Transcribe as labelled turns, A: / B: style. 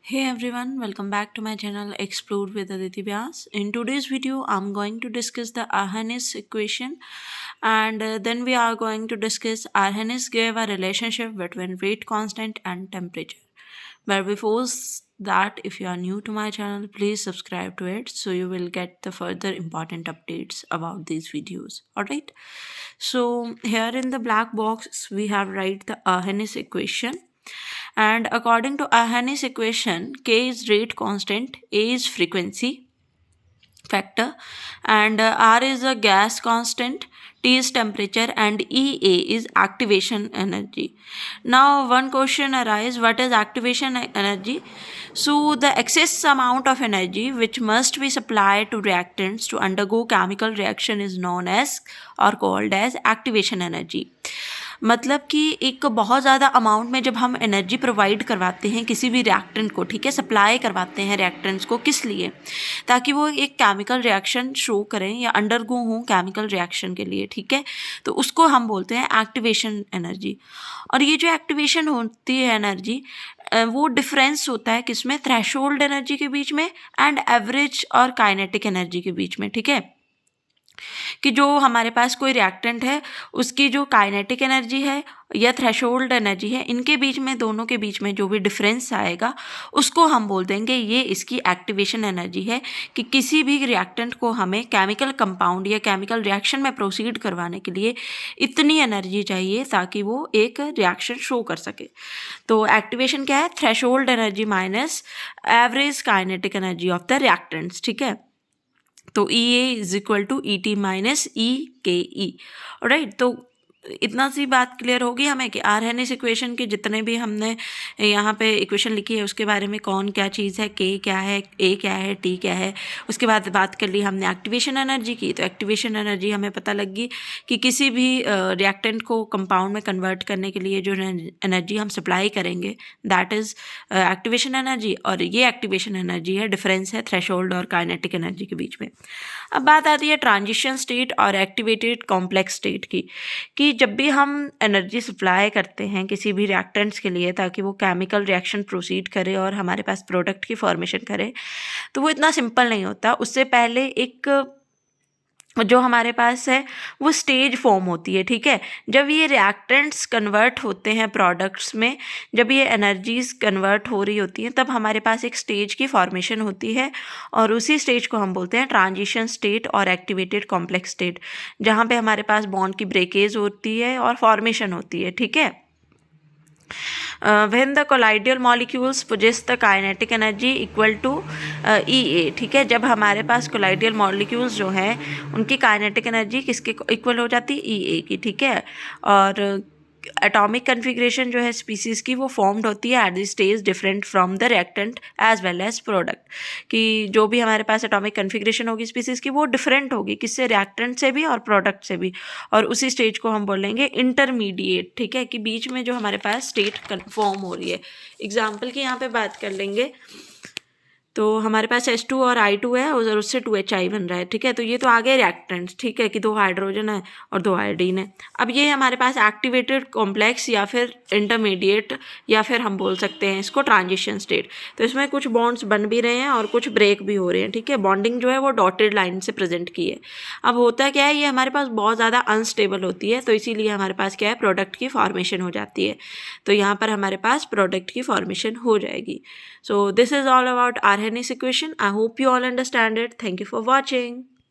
A: Hey everyone, welcome back to my channel Explore with Aditi Vyas. In today's video, I'm going to discuss the Arrhenius equation and then we are going to discuss Arrhenius gave a relationship between weight constant and temperature. But that, if you are new to my channel, please subscribe to it so you will get the further important updates about these videos. Alright, so here in the black box, we have write the Arrhenius equation. And according to Arrhenius equation, K is rate constant, A is frequency factor, and R is a gas constant, T is temperature, and EA is activation energy. Now, one question arises: what is activation energy? So, the excess amount of energy which must be supplied to reactants to undergo chemical reaction is known as or called as activation energy. मतलब कि एक बहुत ज़्यादा amount में जब हम energy provide करवाते हैं किसी भी रिएक्टेंट को, ठीक है, सप्लाई करवाते हैं रिएक्टेंट्स को, किस लिए? ताकि वो एक केमिकल रिएक्शन शो करें या अंडरगो हों केमिकल रिएक्शन के लिए, ठीक है, तो उसको हम बोलते हैं एक्टिवेशन एनर्जी। और ये जो एक्टिवेशन होती है एनर्जी, वो डिफरेंस होता है किसमें? थ्रेशोल्ड एनर्जी के बीच में एंड एवरेज और काइनेटिक एनर्जी के बीच में, ठीक है, कि जो हमारे पास कोई रिएक्टेंट है उसकी जो काइनेटिक एनर्जी है या थ्रेशोल्ड एनर्जी है, इनके बीच में, दोनों के बीच में जो भी डिफरेंस आएगा उसको हम बोल देंगे ये इसकी एक्टिवेशन एनर्जी है। कि किसी भी रिएक्टेंट को हमें केमिकल कंपाउंड या केमिकल रिएक्शन में प्रोसीड करवाने के लिए इतनी एनर्जी चाहिए ताकि वो एक रिएक्शन शो कर सके। तो एक्टिवेशन क्या है? Threshold energy minus average kinetic energy of the reactants, ठीक है। तो E A is equal to E T minus E K E. Right, तो इतना सी बात क्लियर होगी हमें कि आर्हेनियस इक्वेशन के जितने भी हमने यहाँ पे इक्वेशन लिखी है उसके बारे में, कौन क्या चीज़ है, के क्या है, ए क्या है, टी क्या है। उसके बाद बात कर ली हमने एक्टिवेशन एनर्जी की, तो एक्टिवेशन एनर्जी हमें पता लगी कि किसी भी रिएक्टेंट को कंपाउंड में कन्वर्ट करने के लिए जो एनर्जी हम सप्लाई करेंगे दैट इज़ एक्टिवेशन एनर्जी। और ये एक्टिवेशन एनर्जी है, डिफरेंस है थ्रेशोल्ड और काइनेटिक एनर्जी के बीच में। अब बात आती है ट्रांजिशन स्टेट और एक्टिवेटेड कॉम्प्लेक्स स्टेट की, कि जब भी हम एनर्जी सप्लाई करते हैं किसी भी रिएक्टेंट्स के लिए ताकि वो केमिकल रिएक्शन प्रोसीड करे और हमारे पास प्रोडक्ट की फॉर्मेशन करे, तो वो इतना सिंपल नहीं होता। उससे पहले एक जो हमारे पास है वो स्टेज फॉर्म होती है, ठीक है। जब ये रिएक्टेंट्स कन्वर्ट होते हैं प्रोडक्ट्स में, जब ये एनर्जीज कन्वर्ट हो रही होती हैं, तब हमारे पास एक स्टेज की फॉर्मेशन होती है और उसी स्टेज को हम बोलते हैं ट्रांजिशन स्टेट और एक्टिवेटेड कॉम्प्लेक्स स्टेट, जहाँ पे हमारे पास बॉन्ड की ब्रेकेज होती है और फॉर्मेशन होती है, ठीक है। when the colloidal molecules possess the kinetic energy equal to EA, ठीक है। जब हमारे पास कोलाइडियल मॉलिक्यूल्स जो हैं उनकी काइनेटिक एनर्जी किसके इक्वल हो जाती है? EA की, ठीक है। और एटॉमिक कन्फिग्रेशन जो है स्पीसीज़ की वो फॉर्म्ड होती है at the stage different from the reactant as well as product, कि जो भी हमारे पास एटॉमिक कन्फिग्रेशन होगी स्पीसीज़ की वो डिफरेंट होगी, किससे? रिएक्टेंट से भी और प्रोडक्ट से भी। और उसी स्टेज को हम बोलेंगे इंटरमीडिएट, ठीक है, कि बीच में जो हमारे पास स्टेट फॉर्म हो रही है। एग्जाम्पल की यहाँ पे बात कर लेंगे तो हमारे पास H2 और I2 है और उससे 2HI बन रहा है, ठीक है। तो ये तो आ गए रिएक्टेंट्स, ठीक है, कि 2 हाइड्रोजन है और 2 आयोडीन है। अब ये हमारे पास एक्टिवेटेड कॉम्प्लेक्स या फिर इंटरमीडिएट या फिर हम बोल सकते हैं इसको ट्रांजिशन स्टेट। तो इसमें कुछ बॉन्ड्स बन भी रहे हैं और कुछ ब्रेक भी हो रहे हैं, ठीक है। बॉन्डिंग जो है वो डॉटेड लाइन से प्रेजेंट की है। अब होता क्या है, ये हमारे पास बहुत ज़्यादा अनस्टेबल होती है, तो इसीलिए हमारे पास क्या है, प्रोडक्ट की फॉर्मेशन हो जाती है। तो यहाँ पर हमारे पास प्रोडक्ट की फॉर्मेशन हो जाएगी। So this is all about Arrhenius equation. I hope you all understand it. Thank you for watching.